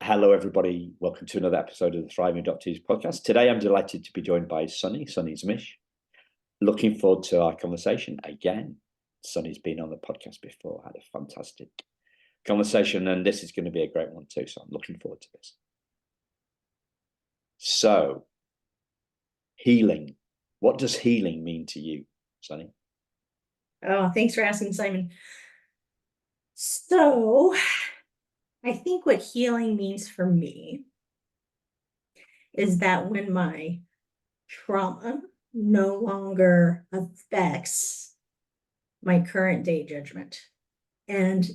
Hello, everybody. Welcome to another episode of the Thriving Adoptees podcast. Today, I'm delighted to be joined by SUNI ZMICH. Looking forward to our conversation again. SUNI's been on the podcast before, had a fantastic conversation, and this is going to be a great one too. So I'm looking forward to this. So, healing. What does healing mean to you, SUNI? Oh, thanks for asking, Simon. So, I think what healing means for me is that when my trauma no longer affects my current day judgment, and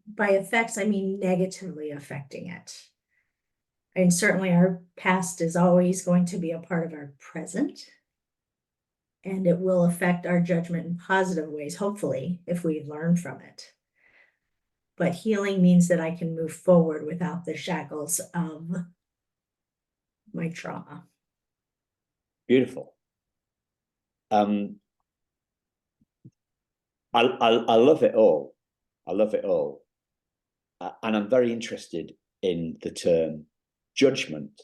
by affects, I mean negatively affecting it. And certainly our past is always going to be a part of our present, and it will affect our judgment in positive ways, hopefully, if we learn from it. But healing means that I can move forward without the shackles of my trauma. Beautiful. I love it all. I love it all. And I'm very interested in the term judgment.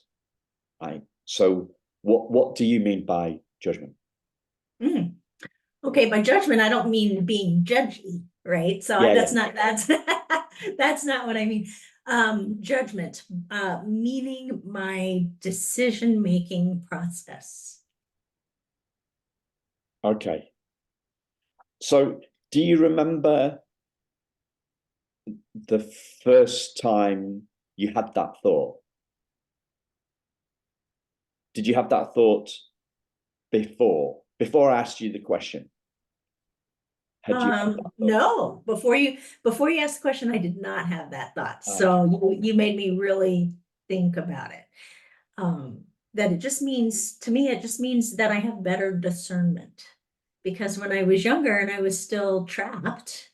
Right? So what do you mean by judgment? Okay, by judgment, I don't mean being judgy, right? So that's not what I mean. Judgment, meaning my decision-making process. Okay. So do you remember the first time you had that thought? Did you have that thought before I asked you the question? No, before you asked the question, I did not have that thought. So you made me really think about it. That it just means, to me, it just means that I have better discernment. Because when I was younger and I was still trapped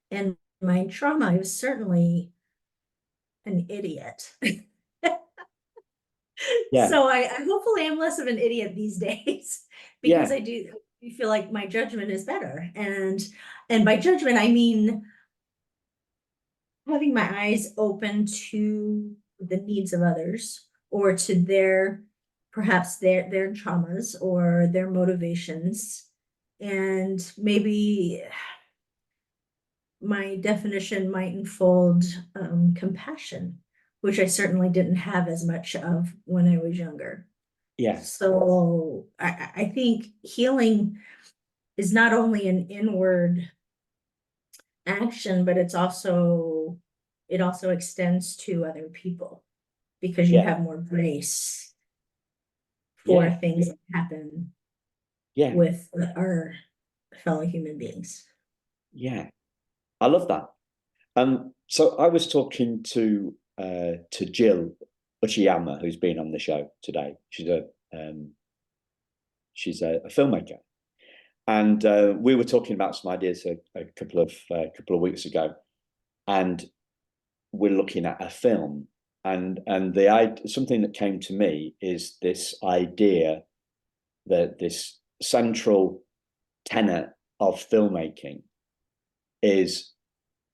in my trauma, I was certainly an idiot. Yeah. So I hopefully I'm less of an idiot these days because I do feel like my judgment is better. And by judgment, I mean having my eyes open to the needs of others or to perhaps their traumas or their motivations. And maybe my definition might unfold compassion, which I certainly didn't have as much of when I was younger. Yes. So I think healing is not only an inward action, but it also extends to other people because you have more grace for things that happen with our fellow human beings. Yeah, I love that. So I was talking to Jill Uchiyama, who's been on the show today. She's a filmmaker, and we were talking about some ideas a couple of weeks ago, and we're looking at a film, and something that came to me is this idea that this central tenet of filmmaking is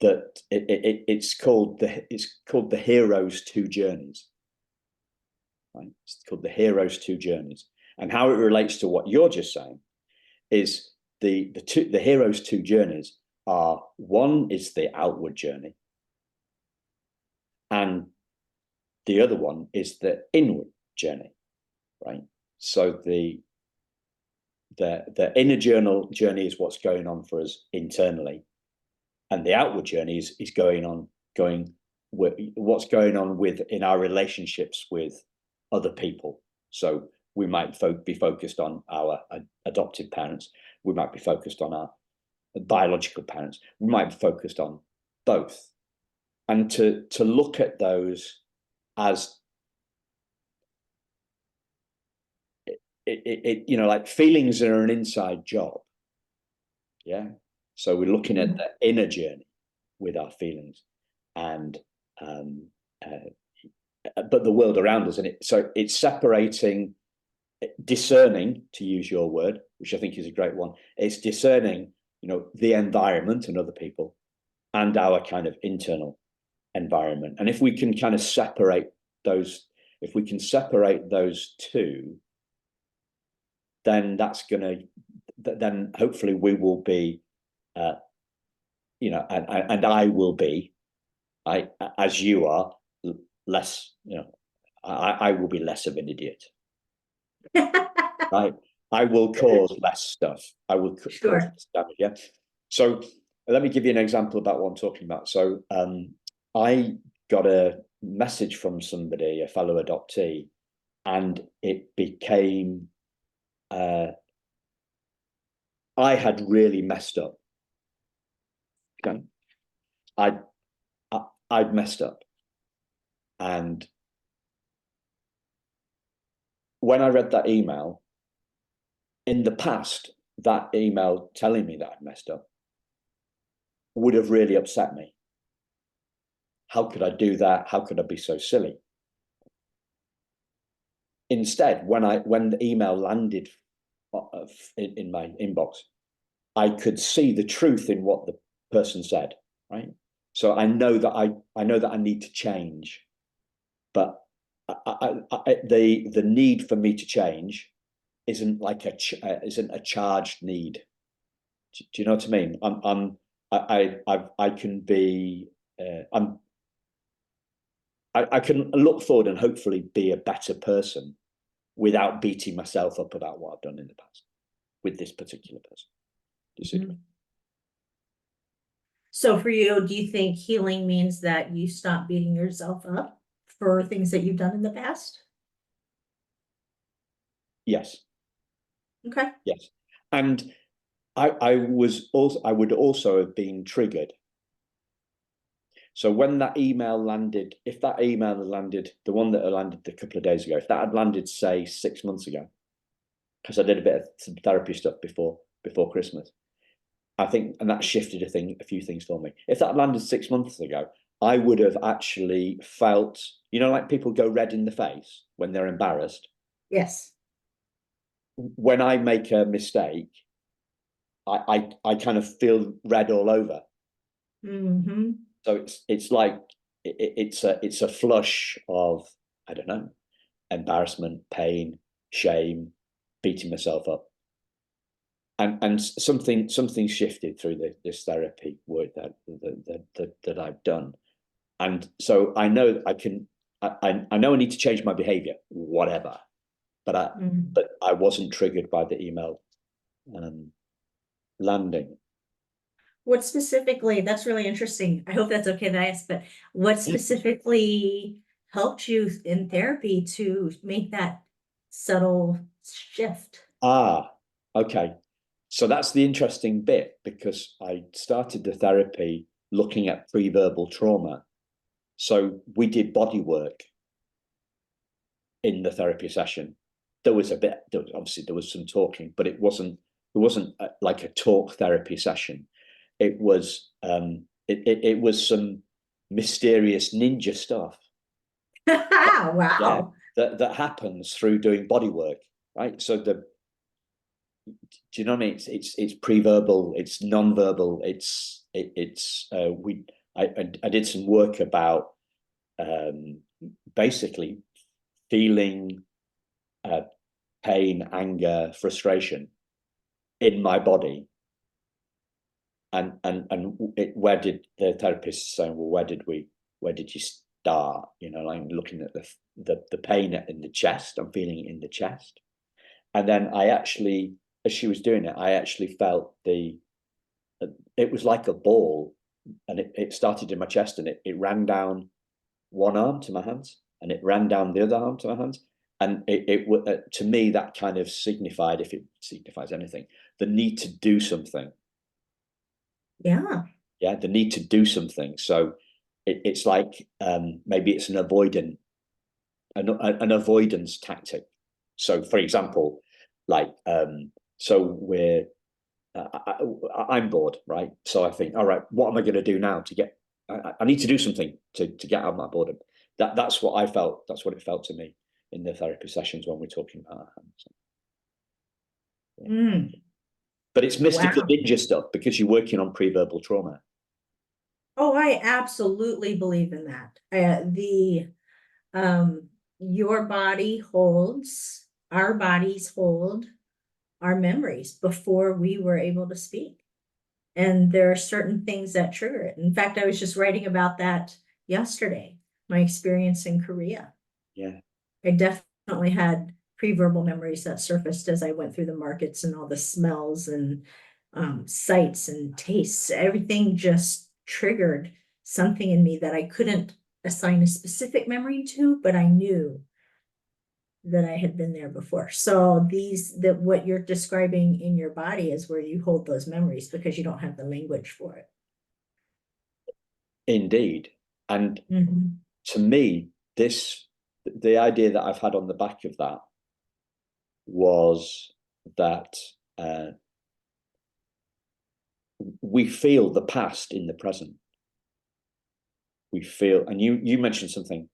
that it's called the hero's two journeys. Right? It's called the hero's two journeys, and how it relates to what you're just saying is the hero's two journeys are, one is the outward journey, and the other one is the inward journey, right? So the inner journey is what's going on for us internally, and the outward journey is what's going on in our relationships with other people. So we might be focused on our adopted parents. We might be focused on our biological parents. We might be focused on both. And to look at those as like feelings are an inside job. Yeah. So we're looking at the inner journey with our feelings, and but the world around us, and so it's separating, discerning, to use your word, which I think is a great one. It's discerning, the environment and other people, and our kind of internal environment. And if we can kind of separate those, if we can separate those two, then then hopefully we will be, you know, and I will be, as you are, less, you know, I will be less of an idiot. Right? I will cause less stuff. I will cause less damage. Yeah. So let me give you an example about what I'm talking about. So I got a message from somebody, a fellow adoptee, and it became I had really messed up. Okay. I'd messed up. And when I read that email, in the past, that email telling me that I'd messed up would have really upset me. How could I do that? How could I be so silly? Instead, when the email landed in my inbox, I could see the truth in what the person said, right? So I know that I need to change, but the need for me to change isn't like isn't a charged need. Do you know what I mean? I can be I can look forward and hopefully be a better person without beating myself up about what I've done in the past with this particular person. Do you see? Mm-hmm. So for you, do you think healing means that you stop beating yourself up for things that you've done in the past? Yes. Okay. Yes. And I would also have been triggered. So when that email landed, if that email had landed, the one that had landed a couple of days ago, if that had landed, say, 6 months ago, because I did a bit of some therapy stuff before Christmas, I think, and that shifted a few things for me. If that landed 6 months ago, I would have actually felt, you know, like people go red in the face when they're embarrassed. Yes. When I make a mistake, I kind of feel red all over. Mm-hmm. So it's like it's a flush of, I don't know, embarrassment, pain, shame, beating myself up, and something shifted through this therapy work that I've done, and so I know I know I need to change my behavior, whatever, but I wasn't triggered by the email landing. What specifically, that's really interesting. I hope that's okay that I ask, but what specifically helped you in therapy to make that subtle shift? Okay. So that's the interesting bit, because I started the therapy looking at pre-verbal trauma. So we did body work in the therapy session. Obviously there was some talking, but it wasn't like a talk therapy session. It was it was some mysterious ninja stuff. Wow. Yeah, that happens through doing body work, right? So do you know what I mean? It's pre-verbal, it's non-verbal, I did some work about basically feeling pain, anger, frustration in my body. And where did the therapist say, well, where did you start? You know, like looking at the pain in the chest, I'm feeling it in the chest. And then I actually, as she was doing it, I actually felt it was like a ball, and it started in my chest, and it ran down one arm to my hands, and it ran down the other arm to my hands. And it to me, that kind of signified, if it signifies anything, the need to do something. Yeah. Yeah, the need to do something. So it's like maybe it's an avoidance tactic. So, for example, like so I'm bored, right? So I think, all right, what am I going to do now to get? I need to do something to get out of my boredom. That's what I felt. That's what it felt to me in the therapy sessions when we're talking about our hands. Yeah. But it's mystical ninja stuff, because you're working on pre-verbal trauma. Oh, I absolutely believe in that. Your body holds, our bodies hold our memories before we were able to speak. And there are certain things that trigger it. In fact, I was just writing about that yesterday, my experience in Korea. Yeah. I definitely had pre-verbal memories that surfaced as I went through the markets and all the smells and sights and tastes. Everything just triggered something in me that I couldn't assign a specific memory to, but I knew that I had been there before. So that what you're describing in your body is where you hold those memories because you don't have the language for it. Indeed. And to me, the idea that I've had on the back of that was that we feel the past in the present. We feel, and you mentioned something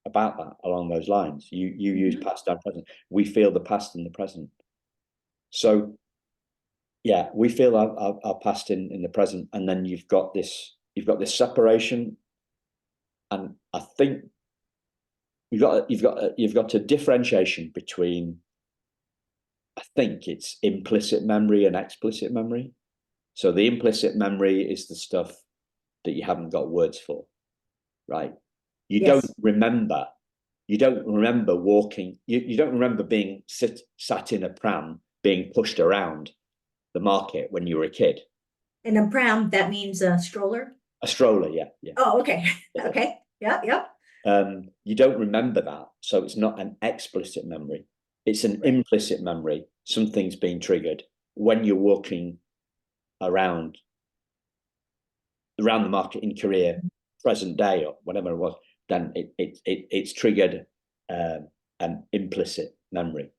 about that along those lines. You use past and present. We feel the past in the present. So yeah, we feel our past in the present, and then you've got this separation, and I think you've got a differentiation between, I think it's implicit memory and explicit memory. So the implicit memory is the stuff that you haven't got words for, right? You don't remember walking, you don't remember being sat in a pram being pushed around the market when you were a kid. In a pram, that means a stroller? A stroller, yeah. Oh, okay. Okay. Yep. You don't remember that, so it's not an explicit memory. It's an implicit memory. Something's being triggered when you're walking around the market in Korea, present day or whatever it was. Then it's triggered an implicit memory.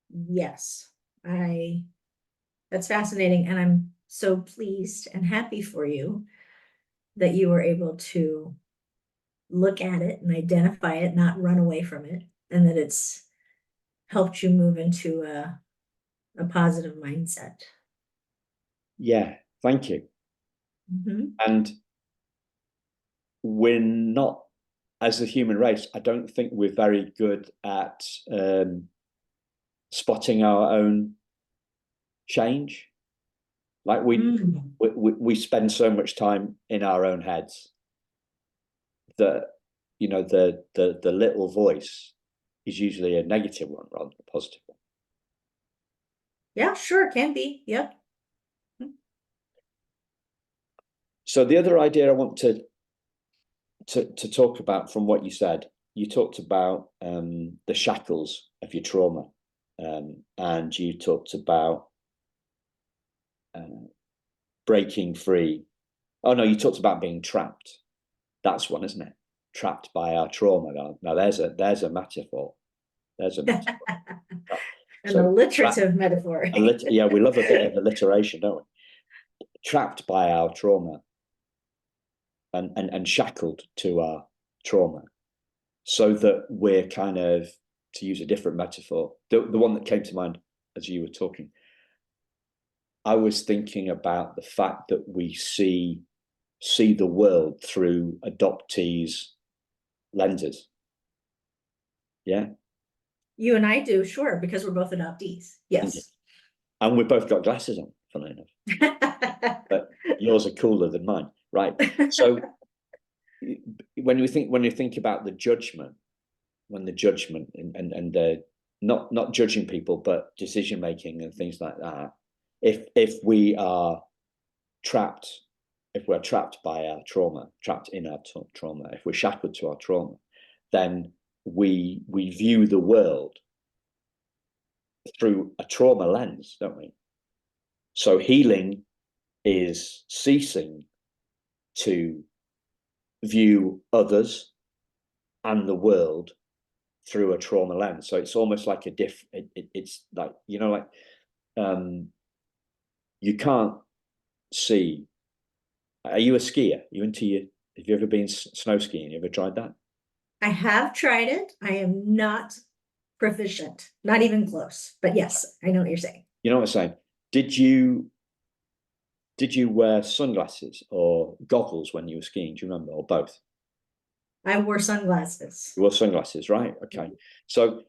Yes, that's fascinating, and I'm so pleased and happy for you that you were able to look at it and identify it, not run away from it, and that it's helped you move into a positive mindset. Yeah, thank you. And we're not, as a human race, I don't think we're very good at spotting our own change. Like we spend so much time in our own heads that, you know, the little voice is usually a negative one rather than a positive one. Yeah, sure, can be. Yep. So the other idea I want to talk about from what you said, you talked about the shackles of your trauma, and you talked about breaking free. Oh no, you talked about being trapped. That's one, isn't it? Trapped by our trauma. Now there's a metaphor. There's a metaphor. An alliterative metaphor. Yeah, we love a bit of alliteration, don't we? Trapped by our trauma and shackled to our trauma, so that we're kind of, to use a different metaphor, the one that came to mind as you were talking, I was thinking about the fact that we see the world through adoptees' lenses. Yeah. You and I do, sure, because we're both adoptees. Yes. And we've both got glasses on, funnily enough. But yours are cooler than mine, right? So when you think about the judgment, when the judgment and not judging people, but decision making and things like that, if we are trapped, if we're trapped by our trauma, trapped in our trauma, if we're shackled to our trauma, then we view the world through a trauma lens, don't we? So healing is ceasing to view others and the world through a trauma lens. So it's almost like it's like, you know, like you can't see. Are you a skier? Have you ever been snow skiing? You ever tried that? I have tried it. I am not proficient, not even close, but yes, I know what you're saying. You know what I'm saying? Did you Did you wear sunglasses or goggles when you were skiing? Do you remember, or both? I wore sunglasses. You wore sunglasses, right? Okay. So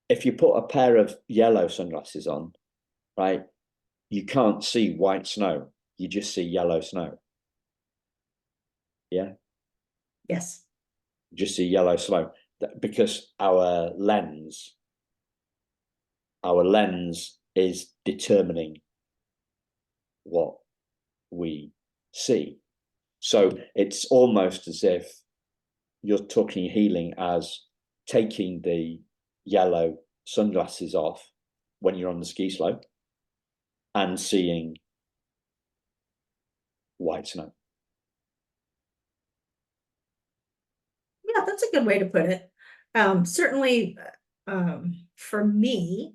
if you put a pair of yellow sunglasses on, right, you can't see white snow. You just see yellow snow. Yeah. Yes. You just see yellow snow because our lens is determining what we see. So it's almost as if you're talking healing as taking the yellow sunglasses off when you're on the ski slope and seeing white snow. Yeah, that's a good way to put it. Certainly, for me,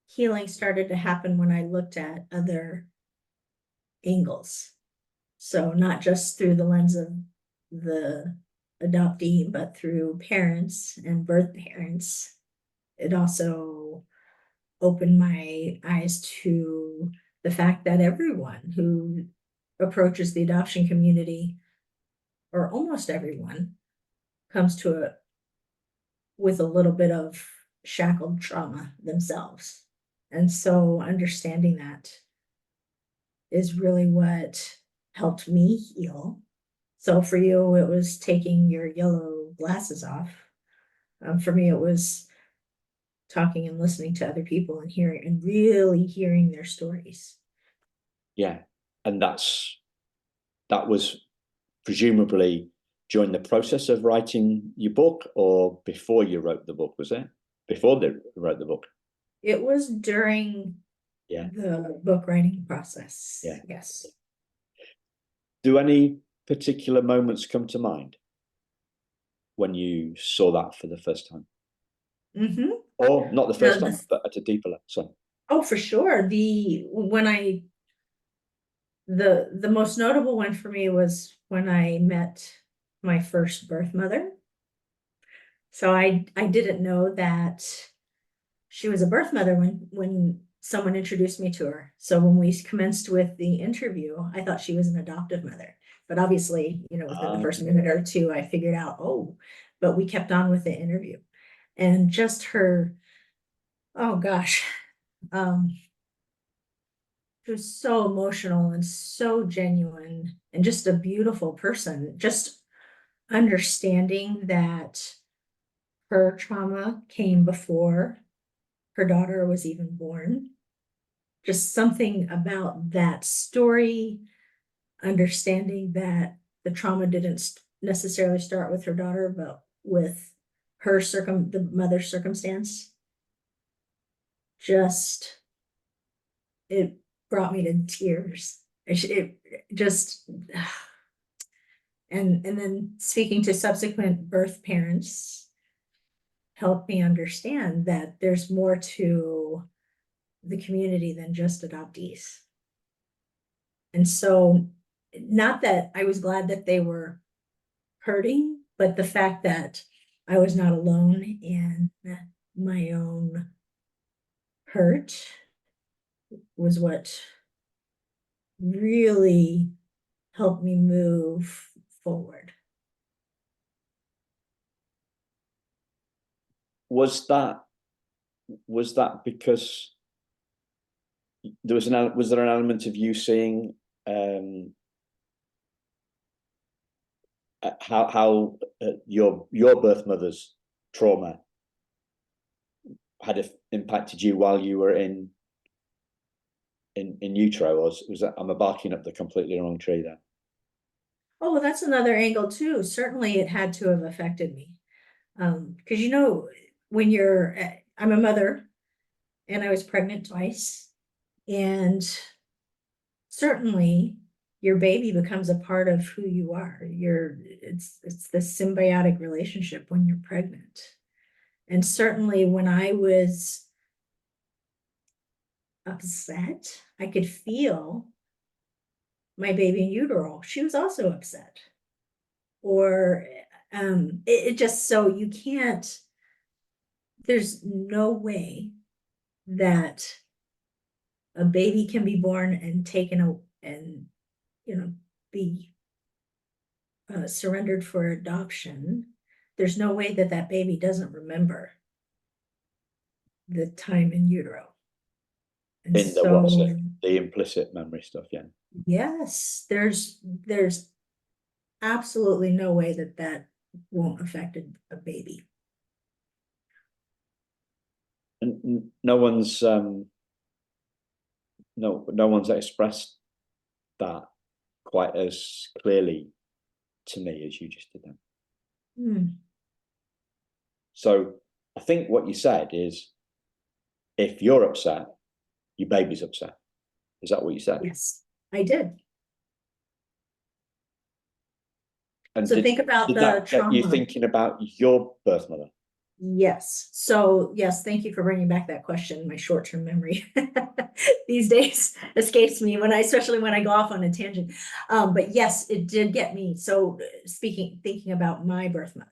healing started to happen when I looked at other angles. So not just through the lens of the adoptee, but through parents and birth parents. It also opened my eyes to the fact that everyone who approaches the adoption community, or almost everyone, comes to it with a little bit of shackled trauma themselves. And so understanding that is really what helped me heal. So for you, it was taking your yellow glasses off. For me, it was talking and listening to other people and hearing and really hearing their stories. Yeah. And that was presumably during the process of writing your book or before you wrote the book, was it? Before they wrote the book? It was during the book writing process. Yeah. Yes. Do any particular moments come to mind when you saw that for the first time? Mm-hmm. Or not the first time, but at a deeper level? So. Oh, for sure. The most notable one for me was when I met my first birth mother. So I didn't know that she was a birth mother when someone introduced me to her. So when we commenced with the interview, I thought she was an adoptive mother. But obviously, within the first minute or two, I figured out, but we kept on with the interview. And just her, oh gosh, she was so emotional and so genuine and just a beautiful person. Just understanding that her trauma came before her daughter was even born. Just something about that story, understanding that the trauma didn't necessarily start with her daughter, but with her the mother's circumstance. Just, it brought me to tears. It just, and then speaking to subsequent birth parents helped me understand that there's more to the community than just adoptees. And so, not that I was glad that they were hurting, but the fact that I was not alone in my own hurt was what really helped me move forward. Was that because was there an element of you seeing how your birth mother's trauma had impacted you while you were in utero, or was that I'm barking up the completely wrong tree there? Oh, well, that's another angle too. Certainly it had to have affected me. Because when I'm a mother and I was pregnant twice, and certainly your baby becomes a part of who you are. It's this symbiotic relationship when you're pregnant. And certainly when I was upset, I could feel my baby in utero. She was also upset. Or it just, so you can't, there's no way that a baby can be born and taken and, be surrendered for adoption, there's no way that that baby doesn't remember the time in utero. And In the so, what's it? The implicit memory stuff, yeah. yes, there's absolutely no way that that won't affect a baby. And no one's expressed that quite as clearly to me as you just did then. So I think what you said is, if you're upset, your baby's upset. Is that what you said? Yes, I did. And so think about the trauma. You thinking about your birth mother? Yes. So yes, thank you for bringing back that question. My short-term memory these days escapes me especially when I go off on a tangent. But yes, it did get me. So thinking about my birth mother.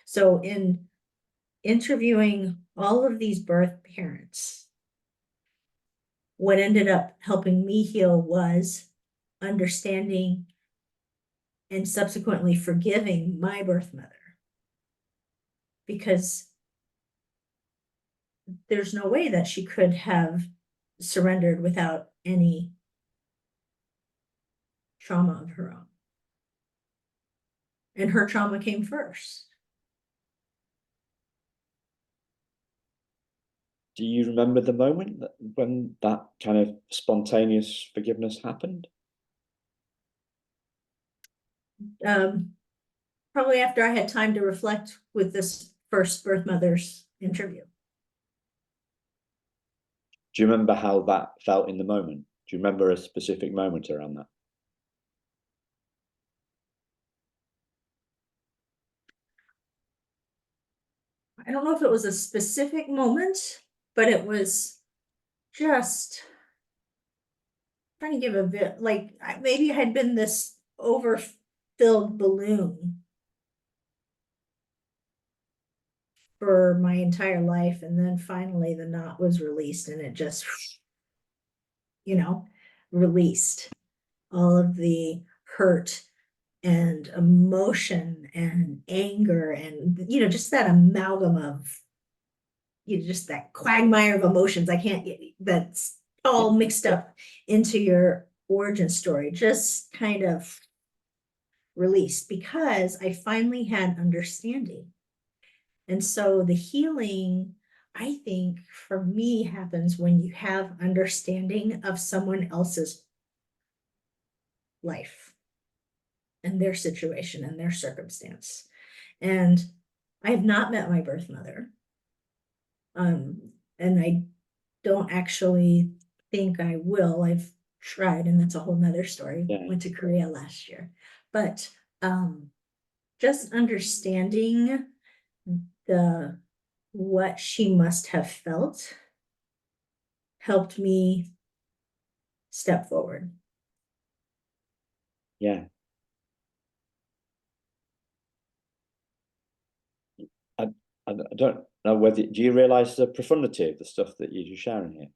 So in interviewing all of these birth parents, what ended up helping me heal was understanding and subsequently forgiving my birth mother. Because there's no way that she could have surrendered without any trauma of her own. And her trauma came first. Do you remember the moment when that kind of spontaneous forgiveness happened? Probably after I had time to reflect with this first birth mother's interview. Do you remember how that felt in the moment? Do you remember a specific moment around that? I don't know if it was a specific moment, but it was just trying to give a bit, like maybe I had been this overfilled balloon for my entire life, and then finally the knot was released, and it just, released all of the hurt and emotion and anger and just that amalgam of just that quagmire of emotions. That's all mixed up into your origin story, just kind of released, because I finally had understanding. And so the healing, I think, for me, happens when you have understanding of someone else's life and their situation and their circumstance. And I have not met my birth mother. And I don't actually think I will. I've tried, and that's a whole nother story. Yeah. Went to Korea last year. But just understanding what she must have felt helped me step forward. Yeah. I don't know whether, do you realize the profundity of the stuff that you're sharing here?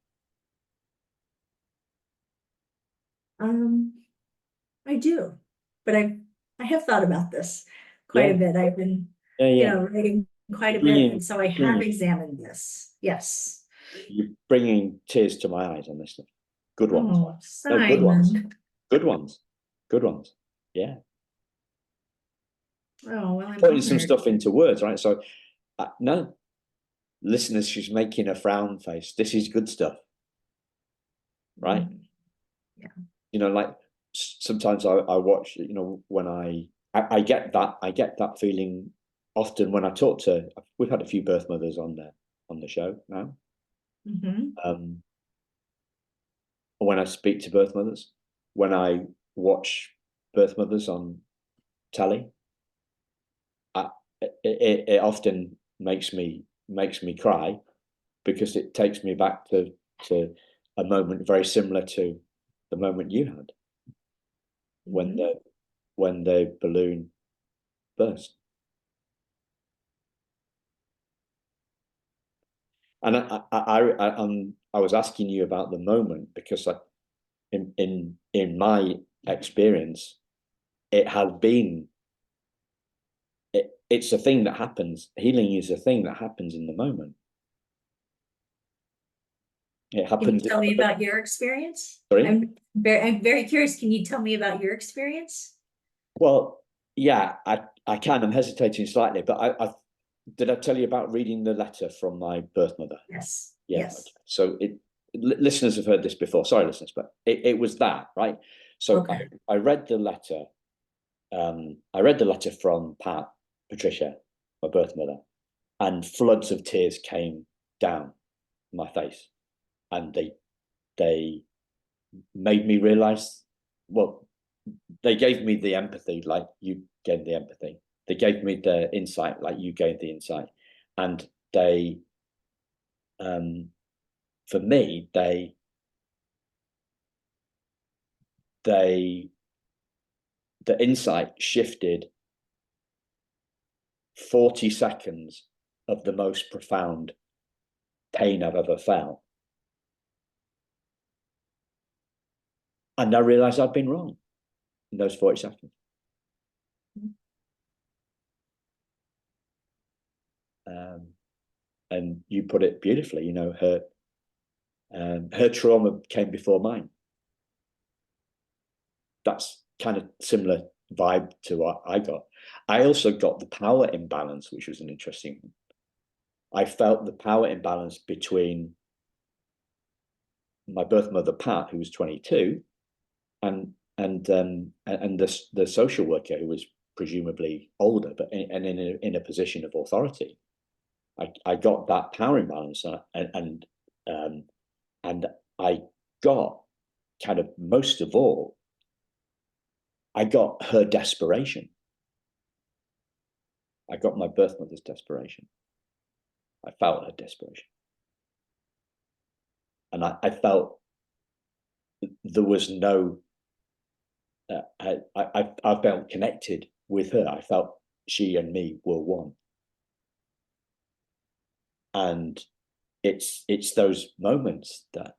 I do, but I have thought about this quite a bit. I've been, writing quite a bit, and so I have examined this. Yes. You're bringing tears to my eyes on this stuff. Good ones. Oh, No, good ones. Good ones. Good ones. Yeah. Oh, well, I'm putting some stuff into words, right? So, no, listeners, she's making a frown face. This is good stuff, right? Yeah. Like sometimes I watch, when I get that feeling often when I talk to. We've had a few birth mothers on the show now. When I speak to birth mothers, when I watch birth mothers on telly, it often makes me cry, because it takes me back to a moment very similar to the moment you had when the balloon burst. And I was asking you about the moment because in my experience, it has been. It's a thing that happens. Healing is a thing that happens in the moment. It happens. Can you tell me about your experience? Sorry? I'm very curious. Can you tell me about your experience? Well, yeah, I can. I'm hesitating slightly, but I did I tell you about reading the letter from my birth mother? Yes. Yeah. Yes. Okay. So listeners have heard this before. Sorry, listeners, but it was that, right? So Okay. I read the letter. I read the letter from Patricia, my birth mother, and floods of tears came down my face, and they made me realize, well, they gave me the empathy like you gave the empathy. They gave me the insight like you gave the insight, and they, for me, the insight shifted 40 seconds of the most profound pain I've ever felt. And I realized I'd been wrong in those 40 seconds. And you put it beautifully, you know, her trauma came before mine. That's kind of similar vibe to what I got. I also got the power imbalance, which was an interesting one. I felt the power imbalance between my birth mother, Pat, who was 22, and the social worker who was presumably older, but in a position of authority. I got that power imbalance, and I got kind of most of all, I got her desperation. I got my birth mother's desperation. I felt her desperation, and I felt there was no. I felt connected with her. I felt she and me were one, and it's those moments that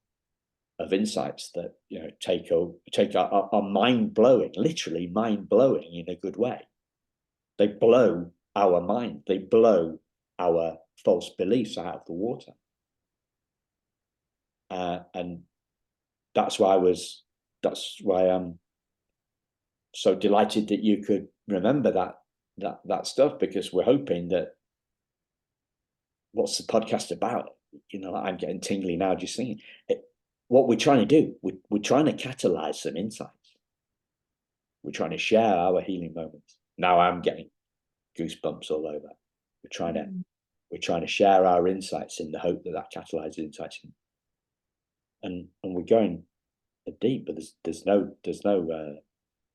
of insights that, you know, take are mind blowing, literally mind blowing in a good way. They blow our mind. They blow our false beliefs out of the water. And that's why I'm so delighted that you could remember that stuff, because we're hoping that, what's the podcast about? You know, I'm getting tingly now just thinking it. What we're trying to do, we're trying to catalyze some insights. We're trying to share our healing moments. Now I'm getting goosebumps all over. We're trying to share our insights in the hope that catalyzes insights, and we're going deep, but there's no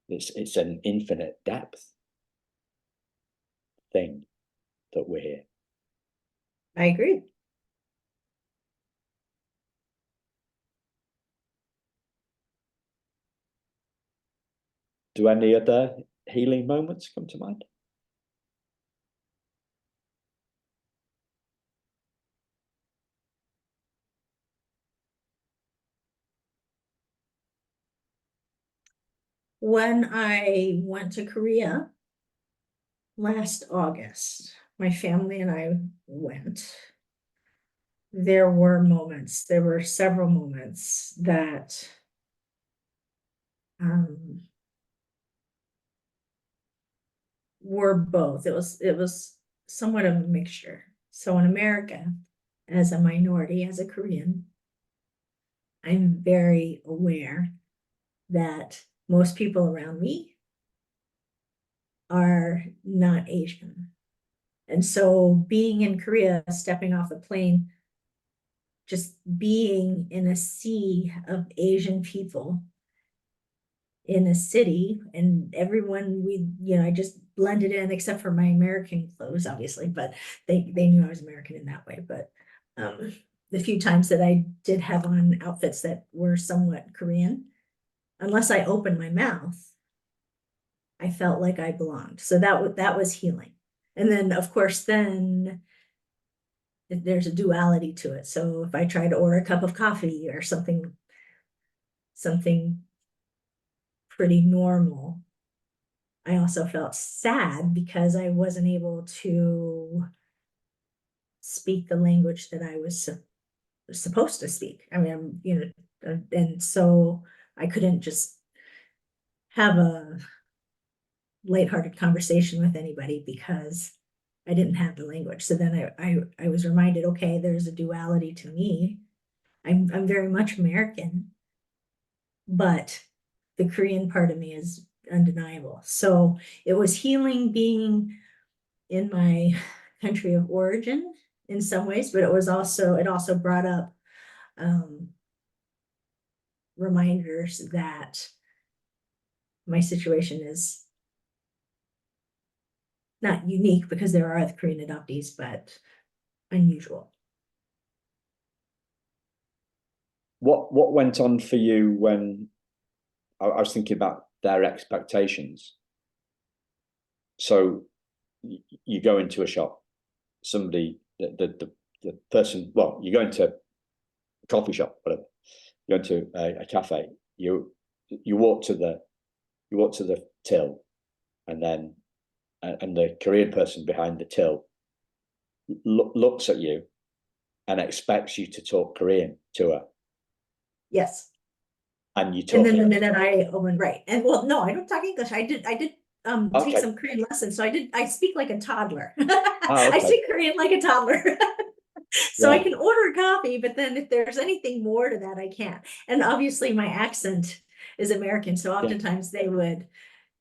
it's an infinite depth thing that we're here. I agree. Do any other healing moments come to mind? When I went to Korea last August, my family and I went. There were several moments that were both. It was somewhat of a mixture. So in America, as a minority, as a Korean, I'm very aware that most people around me are not Asian. And so being in Korea, stepping off the plane, just being in a sea of Asian people in a city, and everyone I just blended in, except for my American clothes, obviously, but they knew I was American in that way. But the few times that I did have on outfits that were somewhat Korean, unless I opened my mouth, I felt like I belonged. So that was healing. And then of course then there's a duality to it. So if I try to order a cup of coffee or something something pretty normal. I also felt sad because I wasn't able to speak the language that I was supposed to speak. I mean, and so I couldn't just have a lighthearted conversation with anybody because I didn't have the language. So then I was reminded, okay, there's a duality to me. I'm very much American, but the Korean part of me is undeniable. So it was healing being in my country of origin in some ways, but it also brought up reminders that my situation is not unique because there are other Korean adoptees, but unusual. What went on for you when I was thinking about their expectations? So you go into a shop, somebody, the person, well, you go into a coffee shop, whatever, you go into a cafe, you walk to the till, and then and the Korean person behind the till looks at you and expects you to talk Korean to her. Yes. And you talk. And then the minute I opened, right. And well, no, I don't talk English. I did take some Korean lessons. So I speak like a toddler. Oh, okay. I speak Korean like a toddler. So I can order coffee, but then if there's anything more to that, I can't. And obviously my accent is American. So oftentimes they would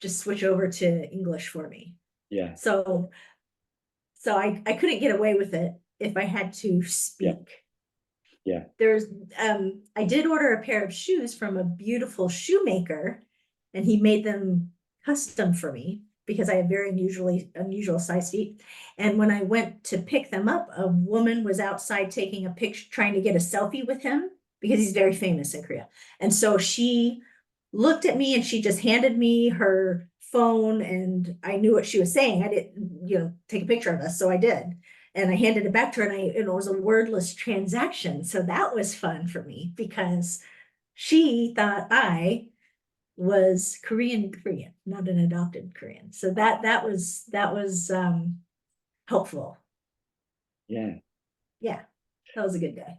just switch over to English for me. Yeah. So I couldn't get away with it if I had to speak. Yeah. There's I did order a pair of shoes from a beautiful shoemaker, and he made them custom for me because I have very unusual size feet. And when I went to pick them up, a woman was outside taking a picture, trying to get a selfie with him because he's very famous in Korea. And so she looked at me and she just handed me her phone, and I knew what she was saying. I didn't, take a picture of us, so I did. And I handed it back to her, and it was a wordless transaction. So that was fun for me because she thought I was Korean, not an adopted Korean. So that was helpful. Yeah. Yeah, that was a good day.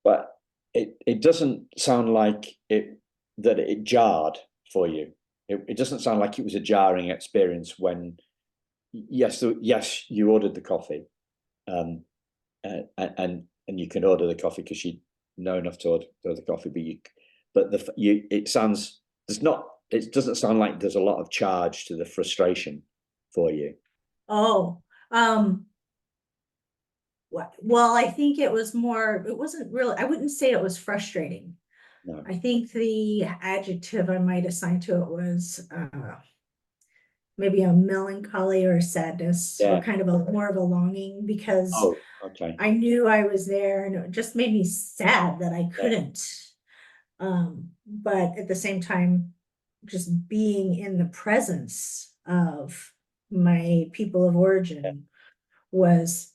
But it doesn't sound like that it jarred for you. It doesn't sound like it was a jarring experience when yes, you ordered the coffee. And you can order the coffee because you know enough to order the coffee, but it doesn't sound like there's a lot of charge to the frustration for you. Oh, well, I think it wasn't really, I wouldn't say it was frustrating. No. I think the adjective I might assign to it was maybe a melancholy or a sadness, or kind of more of a longing, because I knew I was there, and it just made me sad that I couldn't. But at the same time, just being in the presence of my people of origin was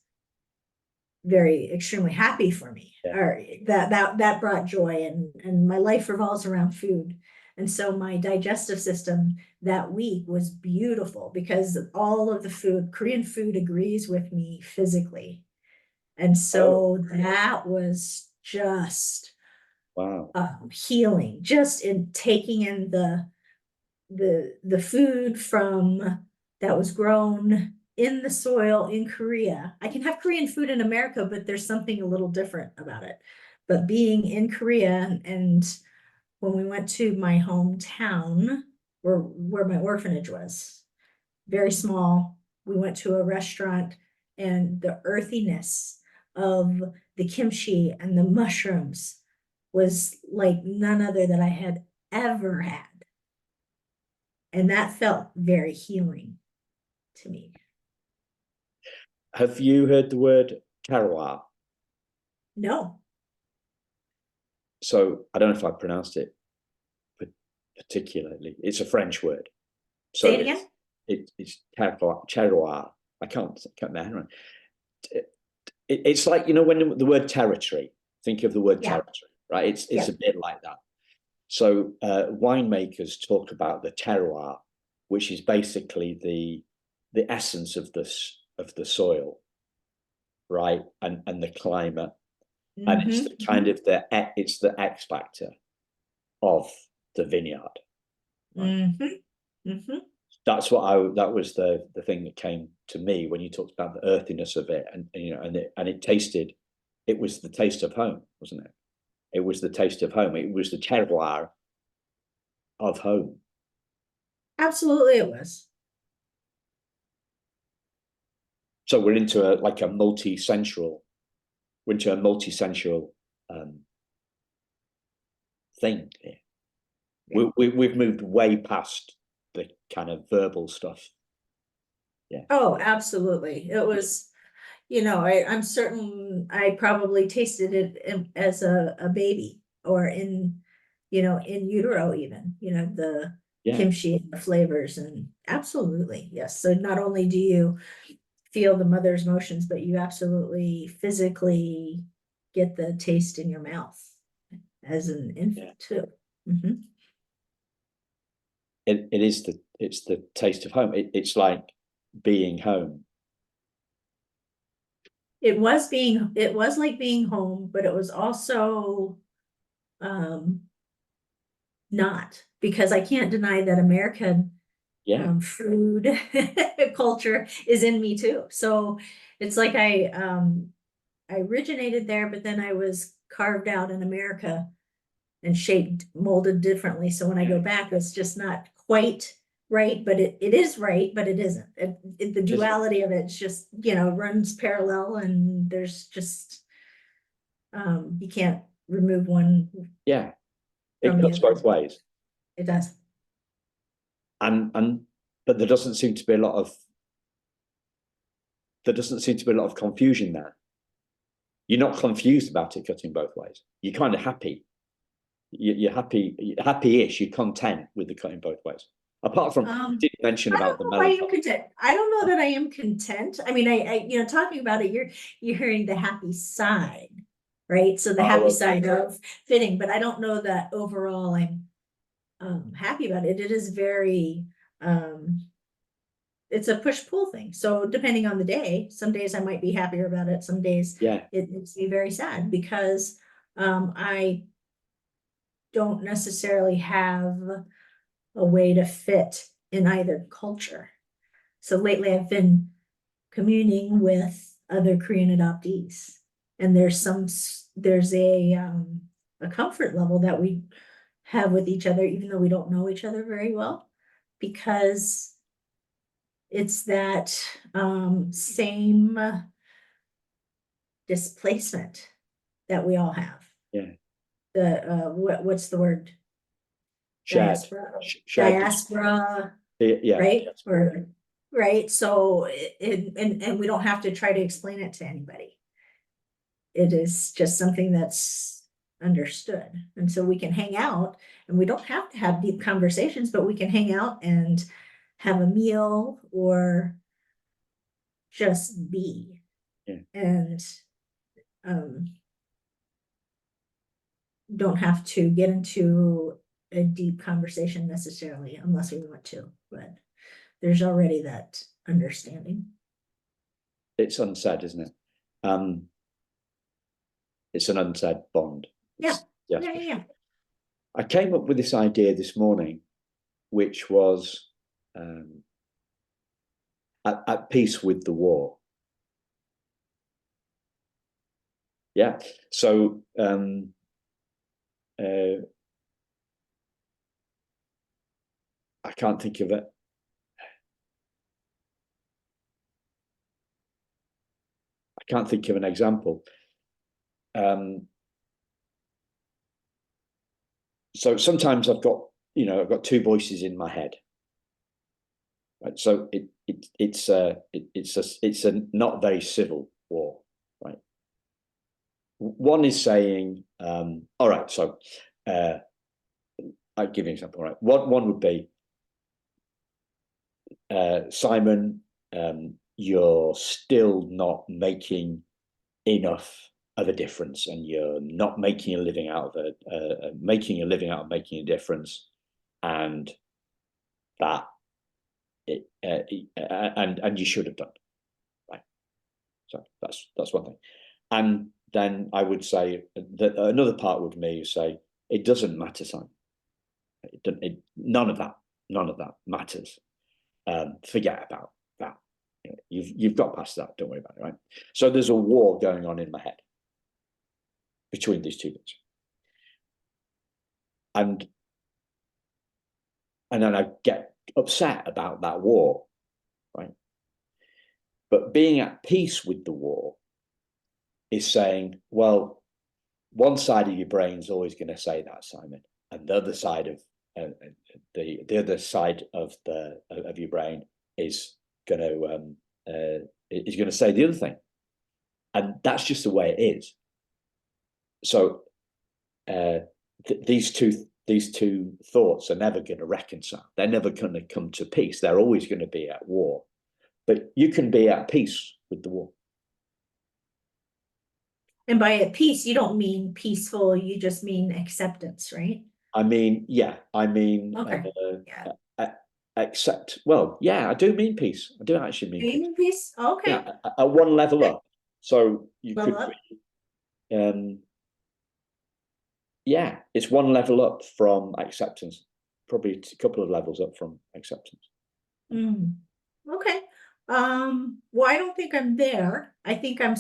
very extremely happy for me. Or that brought joy, and my life revolves around food. And so my digestive system that week was beautiful because all of the food, Korean food, agrees with me physically. And so that was just healing, just in taking in the food from that was grown in the soil in Korea. I can have Korean food in America, but there's something a little different about it. But being in Korea, and when we went to my hometown where my orphanage was, very small, we went to a restaurant, and the earthiness of the kimchi and the mushrooms was like none other that I had ever had. And that felt very healing to me. Have you heard the word terroir? No. So I don't know if I pronounced it particularly. It's a French word. So say it again. It's terroir. I can't remember. It's like, when the word territory, think of the word territory, right? It's a bit like that. So winemakers talk about the terroir, which is basically the essence of the soil, right, and the climate, and it's the kind of it's the X factor of the vineyard. Right? That's what that was the thing that came to me when you talked about the earthiness of it, and it tasted. It was the taste of home, wasn't it? It was the taste of home. It was the terroir of home. Absolutely, it was. So we're into a multi-sensual. We're into a multi-sensual thing here. Yeah. We've moved way past the kind of verbal stuff. Yeah. Oh, absolutely. It was, I'm certain I probably tasted it as a baby, or in utero even, the kimchi and the flavors, and absolutely, yes. So not only do you feel the mother's motions, but you absolutely physically get the taste in your mouth as an infant too. It's the taste of home. It's like being home. It was like being home, but it was also not, because I can't deny that American food culture is in me too. So it's like I originated there, but then I was carved out in America and shaped, molded differently. So when I go back, it's just not quite right, but it is right, but it isn't. The duality of it's just, runs parallel, and there's just, you can't remove one. Yeah, it cuts both ways. It does. But there doesn't seem to be a lot of confusion there. You're not confused about it cutting both ways. You're kind of happy. You're happy-ish. You're content with the cutting both ways. Apart from, did mention about the melancholy. I am content. I don't know that I am content. I mean, I talking about it, you're hearing the happy side, right? So the happy side of fitting, but I don't know that overall I'm happy about it. It is very, it's a push-pull thing. So depending on the day, some days I might be happier about it. Some days it makes me very sad, because I don't necessarily have a way to fit in either culture. So lately I've been communing with other Korean adoptees, and there's a comfort level that we have with each other, even though we don't know each other very well, because it's that same displacement that we all have. What's the word? Diaspora. Right? Right. So and we don't have to try to explain it to anybody. It is just something that's understood. And so we can hang out, and we don't have to have deep conversations, but we can hang out and have a meal or just be. And don't have to get into a deep conversation necessarily, unless we want to, but there's already that understanding. It's unsaid, isn't it? It's an unsaid bond. Yeah. I came up with this idea this morning, which was at peace with the war. Yeah. So I can't think of it. I can't think of an example. So sometimes I've got two voices in my head. Right. So it's a not very civil war. Right. One is saying, all right, so I'll give you an example. Right. One would be, Simon, you're still not making enough of a difference, and you're not making a living out of making a living out of making a difference, and that and you should have done, right? So that's one thing. And then I would say that another part would me say it doesn't matter, Simon. None of that matters. Forget about that. You've got past that. Don't worry about it, right? So there's a war going on in my head between these two things, and then I get upset about that war, right? But being at peace with the war is saying, well, one side of your brain's always going to say that, Simon, and the other side of the other side of your brain is going to say the other thing, and that's just the way it is. So these two thoughts are never going to reconcile. They're never going to come to peace. They're always going to be at war. But you can be at peace with the war. And by at peace, you don't mean peaceful, you just mean acceptance, right? I mean, yeah, Okay. Accept. Well, yeah, I do mean peace. I do actually mean peace. Mean peace? Okay. Yeah, at one level up. So you Level could up. be, yeah, it's one level up from acceptance, probably a couple of levels up from acceptance. Okay. Well, I don't think I'm there. I think I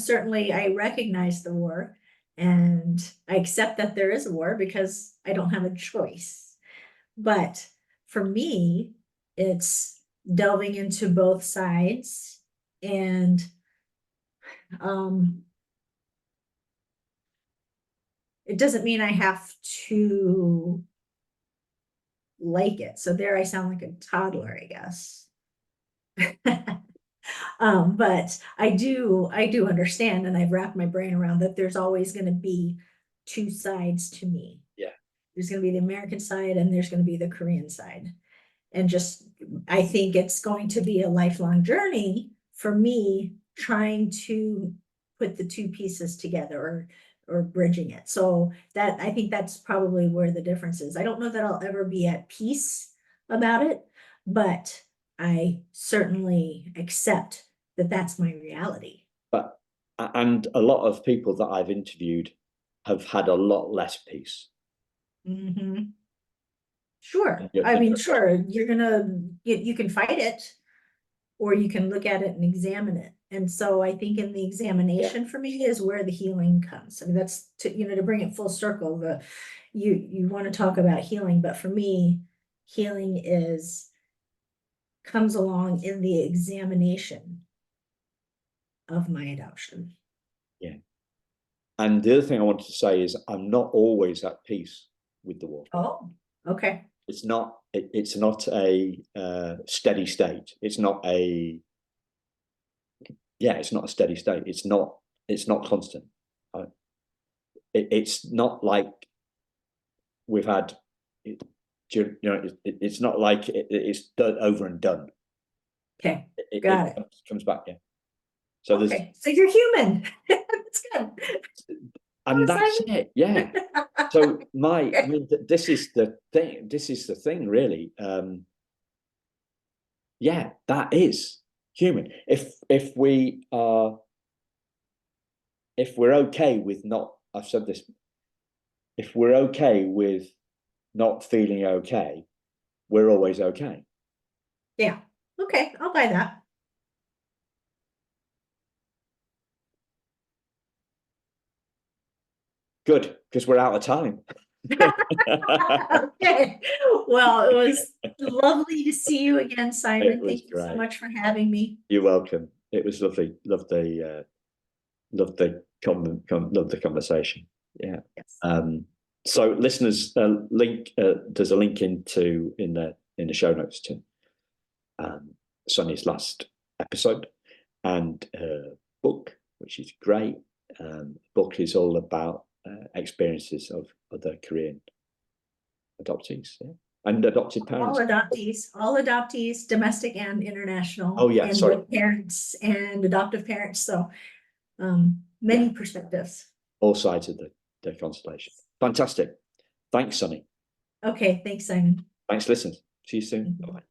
recognize the war, and I accept that there is a war because I don't have a choice. But for me, it's delving into both sides, and it doesn't mean I have to like it. So there I sound like a toddler, I guess. But I do understand, and I've wrapped my brain around that there's always going to be two sides to me. Yeah. There's going to be the American side and there's going to be the Korean side. And just, I think it's going to be a lifelong journey for me trying to put the two pieces together or bridging it. So that, I think that's probably where the difference is. I don't know that I'll ever be at peace about it, but I certainly accept that that's my reality. But and a lot of people that I've interviewed have had a lot less peace. Sure. I mean, sure, you're gonna, you can fight it, or you can look at it and examine it. And so I think in the examination for me is where the healing comes. I mean, that's to bring it full circle, you want to talk about healing, but for me, healing comes along in the examination of my adoption. Yeah. And the other thing I wanted to say is I'm not always at peace with the war. Oh, okay. It's not a steady state. It's not a steady state. It's not constant. It's not like we've had, it's not like it's done over and done. Okay, got it. Comes back, yeah. So okay, so you're human. That's good. And that's it, yeah. So this is the thing, really. Yeah, that is human. If we're okay with not, I've said this, if we're okay with not feeling okay, we're always okay. Yeah. Okay, I'll buy that. Good, because we're out of time. Okay. Well, it was lovely to see you again, Simon. Thank you so much for having me. You're welcome. It was lovely. Loved the conversation. Yeah. Yes. So listeners, there's a link in the show notes to Sunny's last episode and her book, which is great. The book is all about experiences of other Korean adoptees, yeah? And adopted parents. All adoptees, domestic and international. Oh yeah, and sorry. Parents and adoptive parents. So many perspectives. all sides of the constellation. Fantastic. Thanks, Sunny. Okay, thanks, Simon. Thanks, listeners. See you soon. Bye.